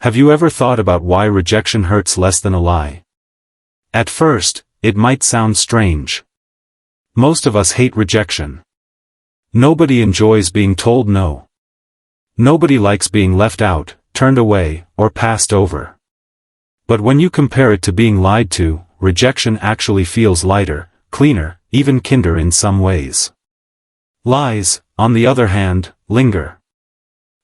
Have you ever thought about why rejection hurts less than a lie? At first, it might sound strange. Most of us hate rejection. Nobody enjoys being told no. Nobody likes being left out, turned away, or passed over. But when you compare it to being lied to, rejection actually feels lighter, cleaner, even kinder in some ways. Lies, on the other hand, linger.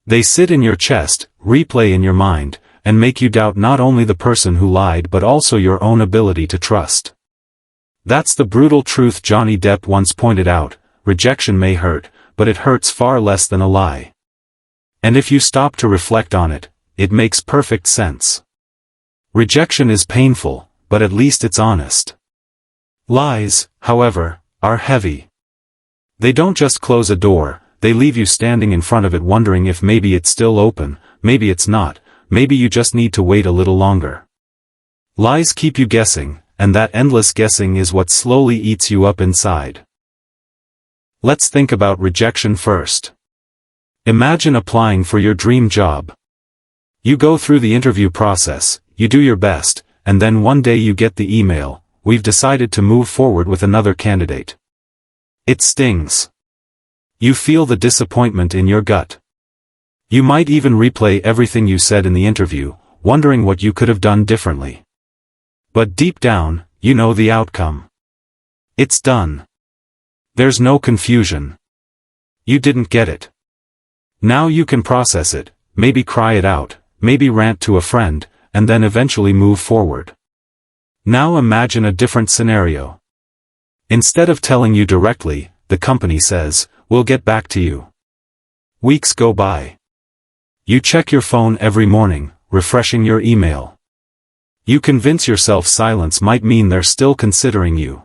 They sit in your chest, replay in your mind, and make you doubt not only the person who lied but also your own ability to trust. That's the brutal truth Johnny Depp once pointed out: rejection may hurt, but it hurts far less than a lie. And if you stop to reflect on it, it makes perfect sense. Rejection is painful, but at least it's honest. Lies, however, are heavy. They don't just close a door, they leave you standing in front of it wondering if maybe it's still open, maybe it's not, maybe you just need to wait a little longer. Lies keep you guessing, and that endless guessing is what slowly eats you up inside. Let's think about rejection first. Imagine applying for your dream job. You go through the interview process, you do your best, and then one day you get the email: "We've decided to move forward with another candidate." It stings. You feel the disappointment in your gut. You might even replay everything you said in the interview, wondering what you could have done differently. But deep down, you know the outcome. It's done. There's no confusion. You didn't get it. Now you can process it, maybe cry it out, maybe rant to a friend, and then eventually move forward. Now imagine a different scenario. Instead of telling you directly, the company says, "We'll get back to you." Weeks go by. You check your phone every morning, refreshing your email. You convince yourself silence might mean they're still considering you.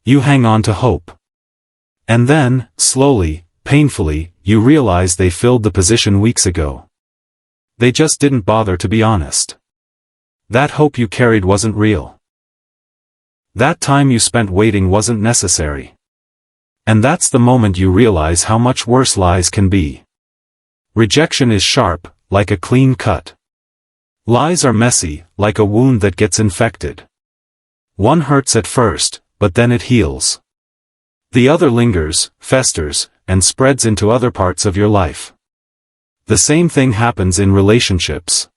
You hang on to hope. And then, slowly, painfully, you realize they filled the position weeks ago. They just didn't bother to be honest. That hope you carried wasn't real. That time you spent waiting wasn't necessary. And that's the moment you realize how much worse lies can be. Rejection is sharp, like a clean cut. Lies are messy, like a wound that gets infected. One hurts at first, but then it heals. The other lingers, festers, and spreads into other parts of your life. The same thing happens in relationships.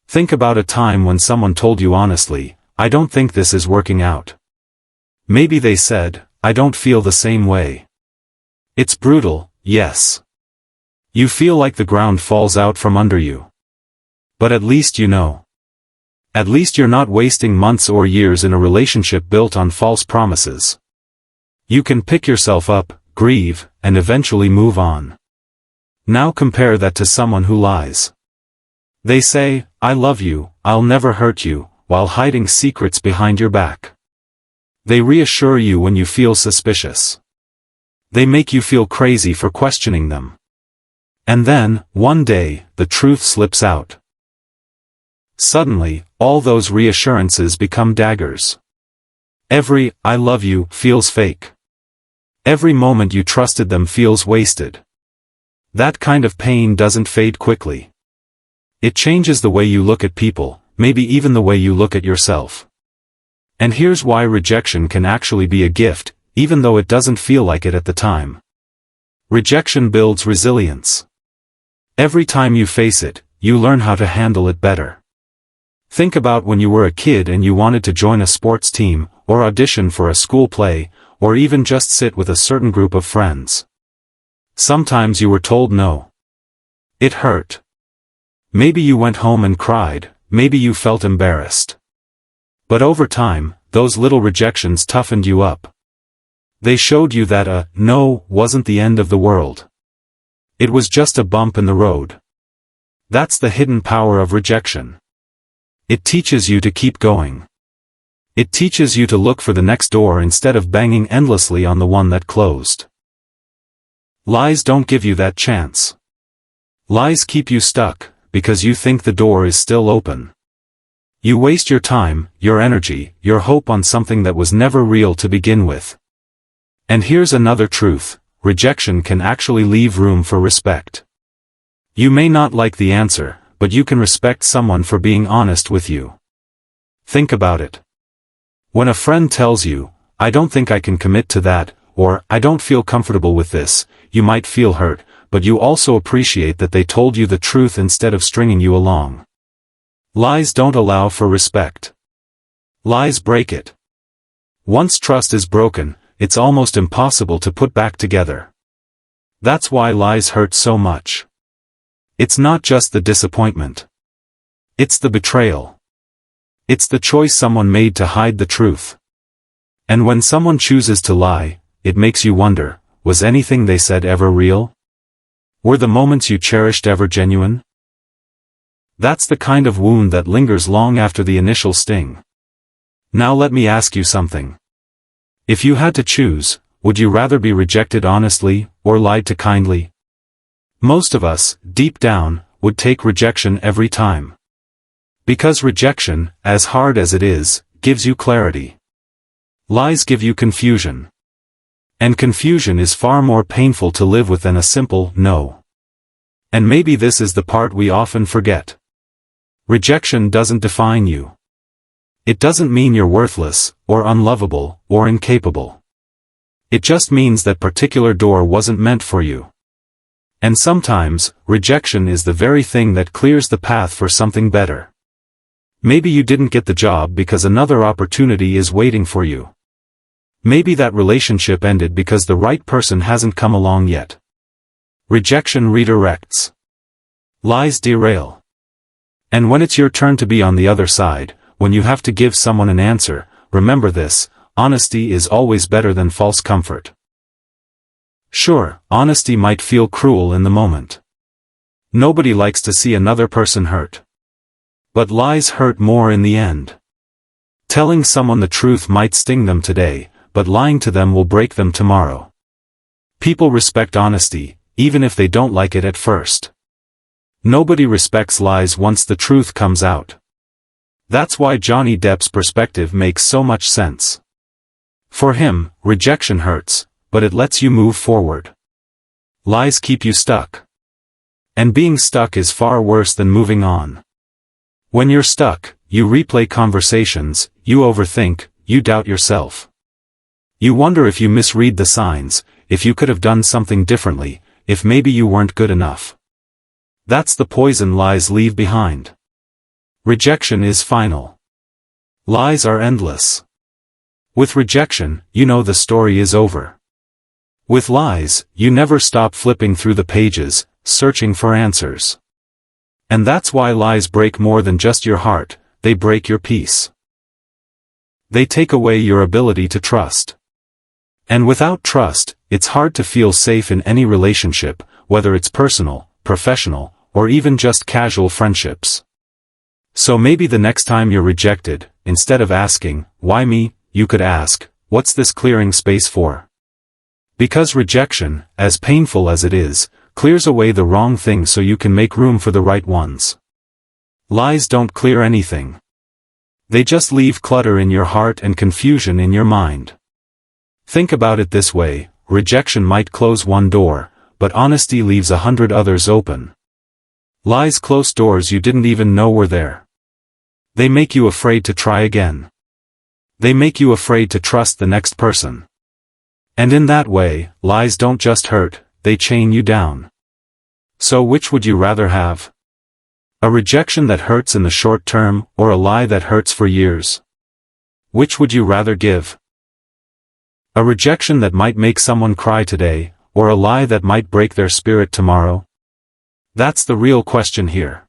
Think about a time when someone told you honestly, "I don't think this is working out." Maybe they said, "I don't feel the same way." It's brutal, yes. You feel like the ground falls out from under you. But at least you know. At least you're not wasting months or years in a relationship built on false promises. You can pick yourself up, grieve, and eventually move on. Now compare that to someone who lies. They say, "I love you, I'll never hurt you," while hiding secrets behind your back. They reassure you when you feel suspicious. They make you feel crazy for questioning them. And then, one day, the truth slips out. Suddenly, all those reassurances become daggers. Every "I love you" feels fake. Every moment you trusted them feels wasted. That kind of pain doesn't fade quickly. It changes the way you look at people, maybe even the way you look at yourself. And here's why rejection can actually be a gift, even though it doesn't feel like it at the time. Rejection builds resilience. Every time you face it, you learn how to handle it better. Think about when you were a kid and you wanted to join a sports team, or audition for a school play, or even just sit with a certain group of friends. Sometimes you were told no. It hurt. Maybe you went home and cried, maybe you felt embarrassed. But over time, those little rejections toughened you up. They showed you that a no wasn't the end of the world. It was just a bump in the road. That's the hidden power of rejection. It teaches you to keep going. It teaches you to look for the next door instead of banging endlessly on the one that closed. Lies don't give you that chance. Lies keep you stuck, because you think the door is still open. You waste your time, your energy, your hope on something that was never real to begin with. And here's another truth: rejection can actually leave room for respect. You may not like the answer, but you can respect someone for being honest with you. Think about it. When a friend tells you, "I don't think I can commit to that," or "I don't feel comfortable with this," you might feel hurt, but you also appreciate that they told you the truth instead of stringing you along. Lies don't allow for respect. Lies break it. Once trust is broken, it's almost impossible to put back together. That's why lies hurt so much. It's not just the disappointment. It's the betrayal. It's the choice someone made to hide the truth. And when someone chooses to lie, it makes you wonder, was anything they said ever real? Were the moments you cherished ever genuine? That's the kind of wound that lingers long after the initial sting. Now let me ask you something. If you had to choose, would you rather be rejected honestly, or lied to kindly? Most of us, deep down, would take rejection every time. Because rejection, as hard as it is, gives you clarity. Lies give you confusion. And confusion is far more painful to live with than a simple no. And maybe this is the part we often forget. Rejection doesn't define you. It doesn't mean you're worthless, or unlovable, or incapable. It just means that particular door wasn't meant for you. And sometimes, rejection is the very thing that clears the path for something better. Maybe you didn't get the job because another opportunity is waiting for you. Maybe that relationship ended because the right person hasn't come along yet. Rejection redirects. Lies derail. And when it's your turn to be on the other side, when you have to give someone an answer, remember this: honesty is always better than false comfort. Sure, honesty might feel cruel in the moment. Nobody likes to see another person hurt. But lies hurt more in the end. Telling someone the truth might sting them today, but lying to them will break them tomorrow. People respect honesty, even if they don't like it at first. Nobody respects lies once the truth comes out. That's why Johnny Depp's perspective makes so much sense. For him, rejection hurts, but it lets you move forward. Lies keep you stuck. And being stuck is far worse than moving on. When you're stuck, you replay conversations, you overthink, you doubt yourself. You wonder if you misread the signs, if you could have done something differently, if maybe you weren't good enough. That's the poison lies leave behind. Rejection is final. Lies are endless. With rejection, you know the story is over. With lies, you never stop flipping through the pages, searching for answers. And that's why lies break more than just your heart, they break your peace. They take away your ability to trust. And without trust, it's hard to feel safe in any relationship, whether it's personal, professional, or even just casual friendships. So maybe the next time you're rejected, instead of asking, "Why me?" you could ask, "What's this clearing space for?" Because rejection, as painful as it is, clears away the wrong things so you can make room for the right ones. Lies don't clear anything. They just leave clutter in your heart and confusion in your mind. Think about it this way: rejection might close one door, but honesty leaves 100 others open. Lies close doors you didn't even know were there. They make you afraid to try again. They make you afraid to trust the next person. And in that way, lies don't just hurt, they chain you down. So which would you rather have? A rejection that hurts in the short term, or a lie that hurts for years? Which would you rather give? A rejection that might make someone cry today, or a lie that might break their spirit tomorrow? That's the real question here.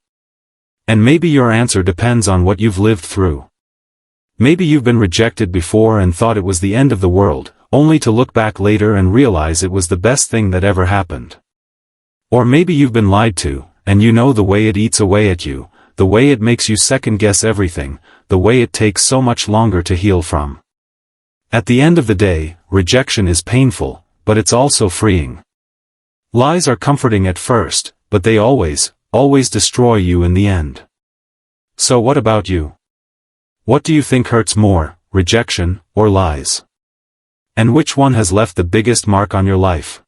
And maybe your answer depends on what you've lived through. Maybe you've been rejected before and thought it was the end of the world, only to look back later and realize it was the best thing that ever happened. Or maybe you've been lied to, and you know the way it eats away at you, the way it makes you second-guess everything, the way it takes so much longer to heal from. At the end of the day, rejection is painful, but it's also freeing. Lies are comforting at first, but they always destroy you in the end. So what about you? What do you think hurts more, rejection or lies? And which one has left the biggest mark on your life?